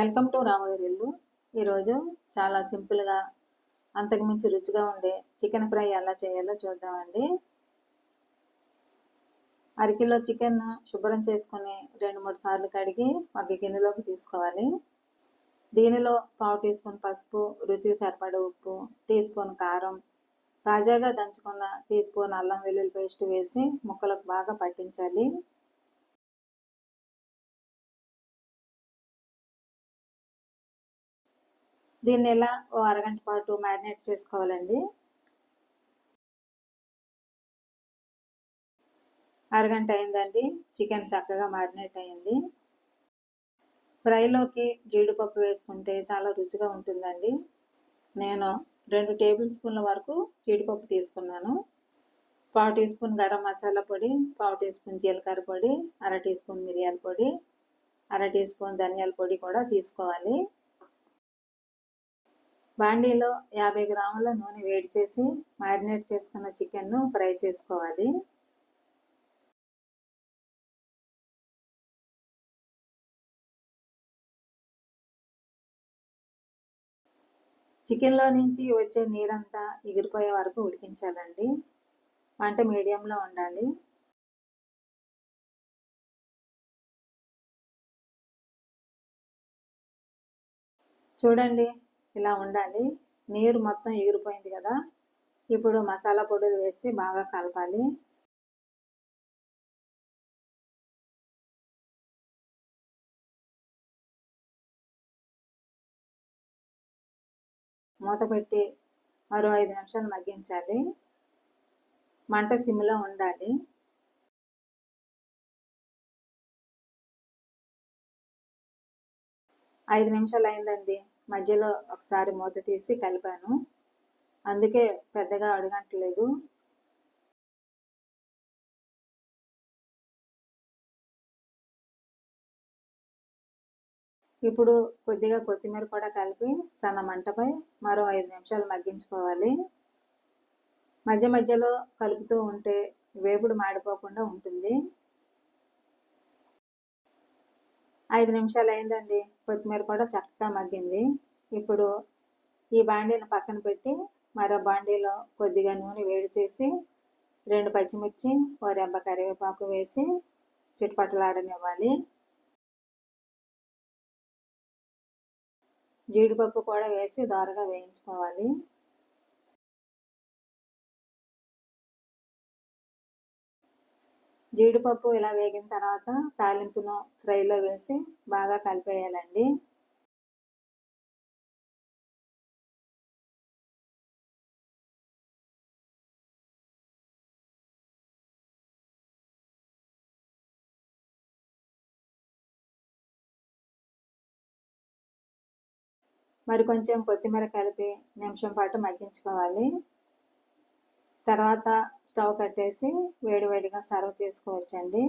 Welcome to రామగారి ఇల్లు. ఈరోజు చాలా సింపుల్గా అంతకుమించి రుచిగా ఉండే చికెన్ ఫ్రై ఎలా చేయాలో చూద్దామండి. అరకిలో చికెన్ శుభ్రం చేసుకొని 2-3 సార్లు కడిగి ఒక గిన్నెలోకి తీసుకోవాలి. దీనిలో 1/2 టీ స్పూన్ పసుపు, రుచికి సరిపడ ఉప్పు, టీ స్పూన్ కారం, తాజాగా దంచుకున్న టీ స్పూన్ అల్లం వెల్లుల్లి పేస్ట్ వేసి ముక్కలకు బాగా పట్టించాలి. దీన్ని ఇలా ఓ అరగంట పాటు మ్యారినేట్ చేసుకోవాలండి. అరగంట అయిందండి, చికెన్ చక్కగా మ్యారినేట్ అయింది. ఫ్రైలోకి జీడిపప్పు వేసుకుంటే చాలా రుచిగా ఉంటుందండి. నేను 2 టేబుల్ స్పూన్ల వరకు జీడిపప్పు తీసుకున్నాను. 1/2 టీ స్పూన్ గరం మసాలా పొడి, 1/2 టీ స్పూన్ జీలకర్ర పొడి, 1/2 టీ స్పూన్ మిరియాల పొడి, 1/2 టీ స్పూన్ ధనియాల పొడి కూడా తీసుకోవాలి. బాండీలో 50 గ్రాముల నూనె వేడి చేసి మ్యారినేట్ చేసుకున్న చికెన్ను ఫ్రై చేసుకోవాలి. చికెన్లో నుంచి వచ్చే నీరంతా ఎగిరిపోయే వరకు ఉడికించాలండి. మంట మీడియంలో ఉండాలి. చూడండి, ఇలా ఉండాలి. నీరు మొత్తం ఎగిరిపోయింది కదా. ఇప్పుడు మసాలా పొడులు వేసి బాగా కలపాలి. మూత పెట్టి మరో 5 నిమిషాలు మగ్గించాలి. మంట సిమ్లో ఉండాలి. 5 నిమిషాలు అయిందండి. మధ్యలో ఒకసారి మూత తీసి కలిపాను, అందుకే పెద్దగా అడుగంటలేదు. ఇప్పుడు కొద్దిగా కొత్తిమీర కూడా కలిపి సన్న మంటపై మరో 5 నిమిషాలు మగ్గించుకోవాలి. మధ్య మధ్యలో కలుపుతూ ఉంటే వేపుడు మాడిపోకుండా ఉంటుంది. 5 నిమిషాలు అయిందండి. కొత్తిమీర కూడా చక్కగా మగ్గింది. ఇప్పుడు ఈ బాండీని పక్కన పెట్టి మరో బాండీలో కొద్దిగా నూనె వేడి చేసి 2 పచ్చిమిర్చి, ఓ రెబ్బ కరివేపాకు వేసి చిటపటలాడనివ్వాలి. జీడిపప్పు కూడా వేసి దోరగా వేయించుకోవాలి. జీడిపప్పు ఇలా వేగిన తర్వాత తాలింపును ఫ్రైలో వేసి బాగా కలిపేయాలండి. మరి కొంచెం కొత్తిమీర కలిపి నిమిషం పాటు మగ్గించుకోవాలి. తర్వాత స్టవ్ కట్టేసి వేడివేడిగా సర్వ్ చేసుకోవచ్చండి.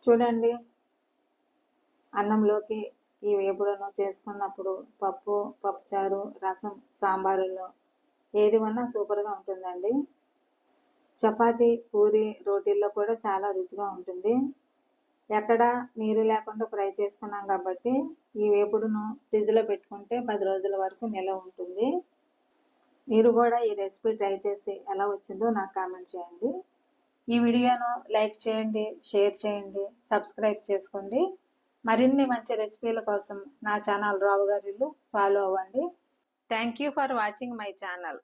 చూడండి, అన్నంలోకి ఈ వేపుడును చేసుకున్నప్పుడు పప్పు, పప్పుచారు, రసం, సాంబారులో ఏది ఉన్నా సూపర్గా ఉంటుందండి. చపాతీ, పూరి, రోటీల్లో కూడా చాలా రుచిగా ఉంటుంది. ఎక్కడ నీరు లేకుండా ఫ్రై చేసుకున్నాం కాబట్టి ఈ వేపుడును ఫ్రిడ్జ్లో పెట్టుకుంటే 10 రోజుల వరకు నిల్వ ఉంటుంది. మీరు కూడా ఈ రెసిపీ ట్రై చేసి ఎలా వచ్చిందో నాకు కామెంట్ చేయండి. ఈ వీడియోను లైక్ చేయండి, షేర్ చేయండి, సబ్స్క్రైబ్ చేసుకోండి. మరిన్ని మంచి రెసిపీల కోసం నా ఛానల్ రావుగారి ఇల్లు ఫాలో అవ్వండి. Thank you for watching my channel.